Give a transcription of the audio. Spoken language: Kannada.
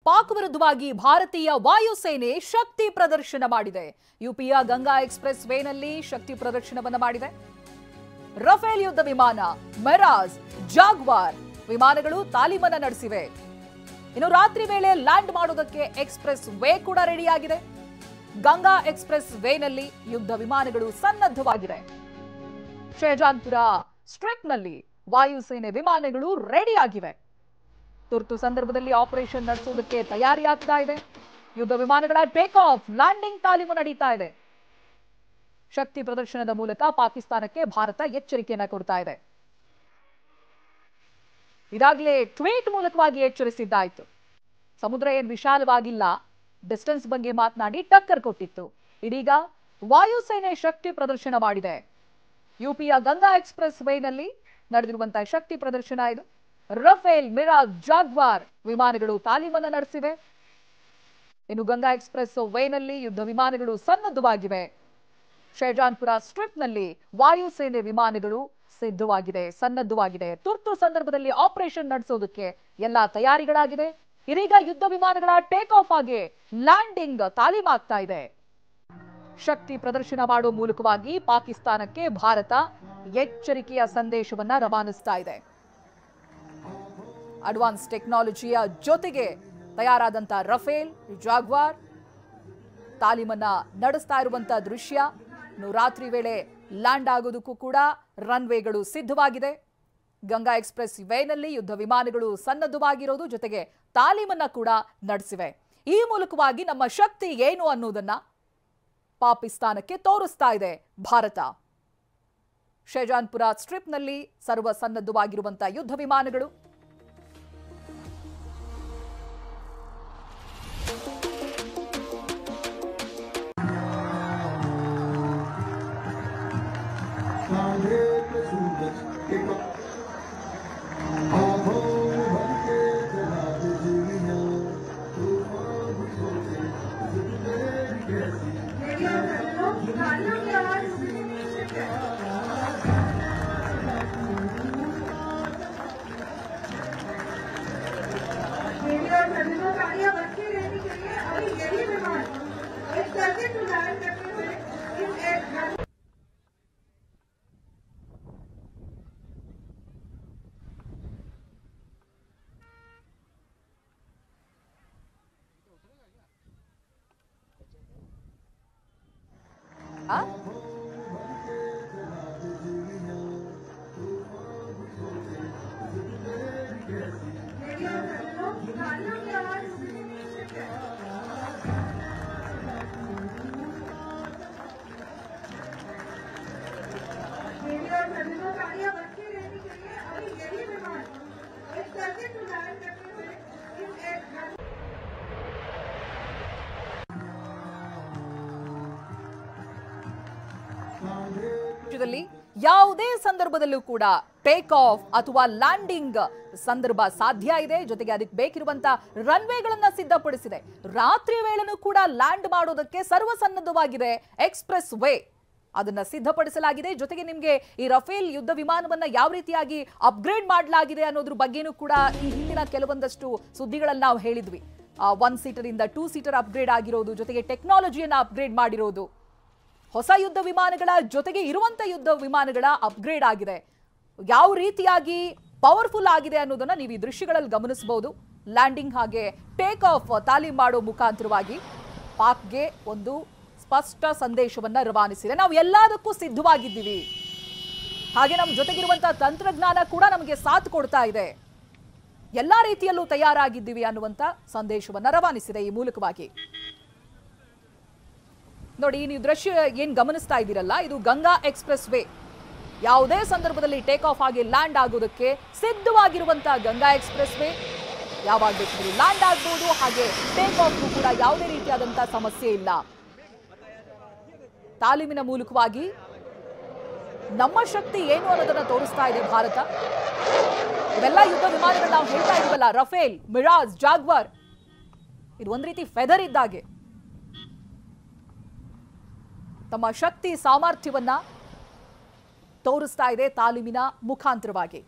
ಪಾಕ್ ವಿರುದ್ಧವಾಗಿ ಭಾರತೀಯ ವಾಯುಸೇನೆ ಶಕ್ತಿ ಪ್ರದರ್ಶನ ಮಾಡಿದೆ. ಯುಪಿಯ ಗಂಗಾ ಎಕ್ಸ್‌ಪ್ರೆಸ್ ವೇನಲ್ಲಿ ಶಕ್ತಿ ಪ್ರದರ್ಶನವನ್ನು ಮಾಡಿದೆ. ರಫೇಲ್ ಯುದ್ಧ ವಿಮಾನ, ಮಿರಾಜ್, ಜಾಗ್ವಾರ್ ವಿಮಾನಗಳು ತಾಲೀಮನ್ನ ನಡೆಸಿವೆ. ಇನ್ನು ರಾತ್ರಿ ವೇಳೆ ಲ್ಯಾಂಡ್ ಮಾಡೋದಕ್ಕೆ ಎಕ್ಸ್‌ಪ್ರೆಸ್ ವೇ ಕೂಡ ರೆಡಿಯಾಗಿದೆ. ಗಂಗಾ ಎಕ್ಸ್‌ಪ್ರೆಸ್ ವೇನಲ್ಲಿ ಯುದ್ಧ ವಿಮಾನಗಳು ಸನ್ನದ್ಧವಾಗಿವೆ. ಶಹಜಾನ್ಪುರ ಸ್ಟ್ರಿಪ್ನಲ್ಲಿ ವಾಯುಸೇನೆ ವಿಮಾನಗಳು ರೆಡಿಯಾಗಿವೆ. ತುರ್ತು ಸಂದರ್ಭದಲ್ಲಿ ಆಪರೇಷನ್ ನಡೆಸುವುದಕ್ಕೆ ತಯಾರಿ ಆಗ್ತಾ ಇದೆ. ಯುದ್ಧ ವಿಮಾನಗಳ ಟೇಕ್ ಆಫ್, ಲ್ಯಾಂಡಿಂಗ್ ತಾಲೀಮು ನಡೀತಾ ಇದೆ. ಶಕ್ತಿ ಪ್ರದರ್ಶನದ ಮೂಲಕ ಪಾಕಿಸ್ತಾನಕ್ಕೆ ಭಾರತ ಎಚ್ಚರಿಕೆಯನ್ನ ಕೊಡ್ತಾ ಇದೆ. ಇದಾಗಲೇ ಟ್ವೀಟ್ ಮೂಲಕವಾಗಿ ಎಚ್ಚರಿಸಿದ್ದಾಯ್ತು. ಸಮುದ್ರ ಏನ್ ವಿಶಾಲವಾಗಿಲ್ಲ, ಡಿಸ್ಟೆನ್ಸ್ ಬಗ್ಗೆ ಮಾತನಾಡಿ ಟಕ್ಕರ್ ಕೊಟ್ಟಿತ್ತು. ಇದೀಗ ವಾಯುಸೇನೆ ಶಕ್ತಿ ಪ್ರದರ್ಶನ ಮಾಡಿದೆ. ಯುಪಿಯ ಗಂಗಾ ಎಕ್ಸ್‌ಪ್ರೆಸ್ ವೇನಲ್ಲಿ ನಡೆದಿರುವಂತಹ ಶಕ್ತಿ ಪ್ರದರ್ಶನ ಇದು. ರಫೇಲ್, ಮಿರಾಜ್, ಜಾಗ್ವಾರ್ ವಿಮಾನಗಳು ತಾಲೀಮನ್ನ ನಡೆಸಿವೆ. ಇನ್ನು ಗಂಗಾ ಎಕ್ಸ್‌ಪ್ರೆಸ್ ವೇನಲ್ಲಿ ಯುದ್ಧ ವಿಮಾನಗಳು ಸನ್ನದ್ಧವಾಗಿವೆ. ಶಹಜಾನ್ಪುರ ಸ್ಟ್ರಿಪ್ನಲ್ಲಿ ವಾಯುಸೇನೆ ವಿಮಾನಗಳು ಸನ್ನದ್ಧವಾಗಿದೆ. ತುರ್ತು ಸಂದರ್ಭದಲ್ಲಿ ಆಪರೇಷನ್ ನಡೆಸೋದಕ್ಕೆ ಎಲ್ಲಾ ತಯಾರಿಗಳಾಗಿದೆ. ಇದೀಗ ಯುದ್ಧ ವಿಮಾನಗಳ ಟೇಕ್ ಆಫ್ ಆಗಿ ಲ್ಯಾಂಡಿಂಗ್ ತಾಲೀಮಾಗ್ತಾ ಇದೆ. ಶಕ್ತಿ ಪ್ರದರ್ಶನ ಮಾಡುವ ಮೂಲಕವಾಗಿ ಪಾಕಿಸ್ತಾನಕ್ಕೆ ಭಾರತ ಎಚ್ಚರಿಕೆಯ ಸಂದೇಶವನ್ನ ರವಾನಿಸ್ತಾ ಇದೆ. ಅಡ್ವಾನ್ಸ್ ಟೆಕ್ನಾಲಜಿಯ ಜೊತೆಗೆ ತಯಾರಾದಂತ ರಫೇಲ್, ಜಾಗ್ವಾರ್ ತಾಲೀಮನ್ನ ನಡೆಸ್ತಾ ಇರುವಂತಹ ದೃಶ್ಯ. ಇನ್ನು ರಾತ್ರಿ ವೇಳೆ ಲ್ಯಾಂಡ್ ಆಗೋದಕ್ಕೂ ಕೂಡ ರನ್ವೇಗಳು ಸಿದ್ಧವಾಗಿದೆ. ಗಂಗಾ ಎಕ್ಸ್‌ಪ್ರೆಸ್ ವೇನಲ್ಲಿ ಯುದ್ಧ ವಿಮಾನಗಳು ಸನ್ನದ್ಧವಾಗಿರೋದು ಜೊತೆಗೆ ತಾಲೀಮನ್ನ ಕೂಡ ನಡೆಸಿವೆ. ಈ ಮೂಲಕವಾಗಿ ನಮ್ಮ ಶಕ್ತಿ ಏನು ಅನ್ನೋದನ್ನ ಪಾಕಿಸ್ತಾನಕ್ಕೆ ತೋರಿಸ್ತಾ ಇದೆ ಭಾರತ. ಶಹಜಾನ್ಪುರ ಸ್ಟ್ರಿಪ್ನಲ್ಲಿ ಸರ್ವ ಸನ್ನದ್ಧವಾಗಿರುವಂತಹ ಯುದ್ಧ ವಿಮಾನಗಳು. ಯಾವುದೇ ಸಂದರ್ಭದಲ್ಲೂ ಕೂಡ ಟೇಕ್ ಆಫ್ ಅಥವಾ ಲ್ಯಾಂಡಿಂಗ್ ಸಂದರ್ಭ ಸಾಧ್ಯ ಇದೆ. ಜೊತೆಗೆ ಅದಕ್ಕೆ ಬೇಕಿರುವಂತಹ ರನ್ವೇಗಳನ್ನ ಸಿದ್ಧಪಡಿಸಿದೆ. ರಾತ್ರಿ ವೇಳೆನೂ ಕೂಡ ಲ್ಯಾಂಡ್ ಮಾಡೋದಕ್ಕೆ ಸರ್ವಸನ್ನದ್ಧವಾಗಿದೆ ಎಕ್ಸ್‌ಪ್ರೆಸ್ ವೇ. ಅದನ್ನ ಸಿದ್ಧಪಡಿಸಲಾಗಿದೆ. ಜೊತೆಗೆ ನಿಮಗೆ ಈ ರಫೇಲ್ ಯುದ್ಧ ವಿಮಾನವನ್ನ ಯಾವ ರೀತಿಯಾಗಿ ಅಪ್ಗ್ರೇಡ್ ಮಾಡಲಾಗಿದೆ ಅನ್ನೋದ್ರ ಬಗ್ಗೆನೂ ಕೂಡ ಈ ಹಿಂದಿನ ಕೆಲವೊಂದಷ್ಟು ಸುದ್ದಿಗಳಲ್ಲಿ ನಾವು ಹೇಳಿದ್ವಿ. 1 ಸೀಟರ್ ಇಂದ 2 ಸೀಟರ್ ಅಪ್ಗ್ರೇಡ್ ಆಗಿರೋದು, ಜೊತೆಗೆ ಟೆಕ್ನಾಲಜಿಯನ್ನ ಅಪ್ಗ್ರೇಡ್ ಮಾಡಿರೋದು, ಹೊಸ ಯುದ್ಧ ವಿಮಾನಗಳ ಜೊತೆಗೆ ಇರುವಂತ ಯುದ್ಧ ವಿಮಾನಗಳ ಅಪ್ಗ್ರೇಡ್ ಆಗಿದೆ. ಯಾವ ರೀತಿಯಾಗಿ ಪವರ್ಫುಲ್ ಆಗಿದೆ ಅನ್ನೋದನ್ನ ನೀವು ಈ ದೃಶ್ಯಗಳಲ್ಲಿ ಗಮನಿಸಬಹುದು. ಲ್ಯಾಂಡಿಂಗ್ ಹಾಗೆ ಟೇಕ್ ಆಫ್ ತಾಲೀಮ್ ಮಾಡೋ ಮುಖಾಂತರವಾಗಿ ಪಾಕ್ಗೆ ಒಂದು ಸ್ಪಷ್ಟ ಸಂದೇಶವನ್ನ ರವಾನಿಸಿದೆ. ನಾವು ಎಲ್ಲದಕ್ಕೂ ಸಿದ್ಧವಾಗಿದ್ದೀವಿ, ಹಾಗೆ ನಮ್ಮ ಜೊತೆಗಿರುವಂತಹ ತಂತ್ರಜ್ಞಾನ ಕೂಡ ನಮಗೆ ಸಾಥ್ ಕೊಡ್ತಾ ಇದೆ, ಎಲ್ಲಾ ರೀತಿಯಲ್ಲೂ ತಯಾರಾಗಿದ್ದೀವಿ ಅನ್ನುವಂತ ಸಂದೇಶವನ್ನ ರವಾನಿಸಿದೆ ಈ ಮೂಲಕವಾಗಿ. ನೋಡಿ, ನೀವು ದೃಶ್ಯ ಏನ್ ಗಮನಿಸ್ತಾ ಇದ್ದೀರಲ್ಲ, ಇದು ಗಂಗಾ ಎಕ್ಸ್‌ಪ್ರೆಸ್ ವೇ. ಯಾವುದೇ ಸಂದರ್ಭದಲ್ಲಿ ಟೇಕ್ ಆಫ್ ಆಗಿ ಲ್ಯಾಂಡ್ ಆಗೋದಕ್ಕೆ ಸಿದ್ಧವಾಗಿರುವಂತಹ ಗಂಗಾ ಎಕ್ಸ್‌ಪ್ರೆಸ್ ವೇ ಯಾವಾಗ ಬೇಕಿದ್ರು ಲ್ಯಾಂಡ್ ಆಗಬಹುದು. ಹಾಗೆ ಟೇಕ್ ಆಫ್ ಕೂಡ ಯಾವುದೇ ರೀತಿಯಾದಂತಹ ಸಮಸ್ಯೆ ಇಲ್ಲ. ತಾಲೀಮಿನ ಮೂಲಕವಾಗಿ ನಮ್ಮ ಶಕ್ತಿ ಏನು ಅನ್ನೋದನ್ನ ತೋರಿಸ್ತಾ ಇದೆ ಭಾರತ. ಇವೆಲ್ಲ ಯುದ್ಧ ವಿಮಾನಗಳು ನಾವು ಹೇಳ್ತಾ ಇದೀವಲ್ಲ, ರಫೇಲ್, ಮಿರಾಜ್, ಜಾಗ್ವಾರ್, ಇದು ಒಂದ್ ರೀತಿ ಫೆದರ್ ಇದ್ದಾಗೆ ತಮ್ಮ ಶಕ್ತಿ ಸಾಮರ್ಥ್ಯವನ್ನ ತೋರಿಸ್ತಾ ಇದೆ ತಾಲೀಮಿನ ಮುಖಾಂತರವಾಗಿ.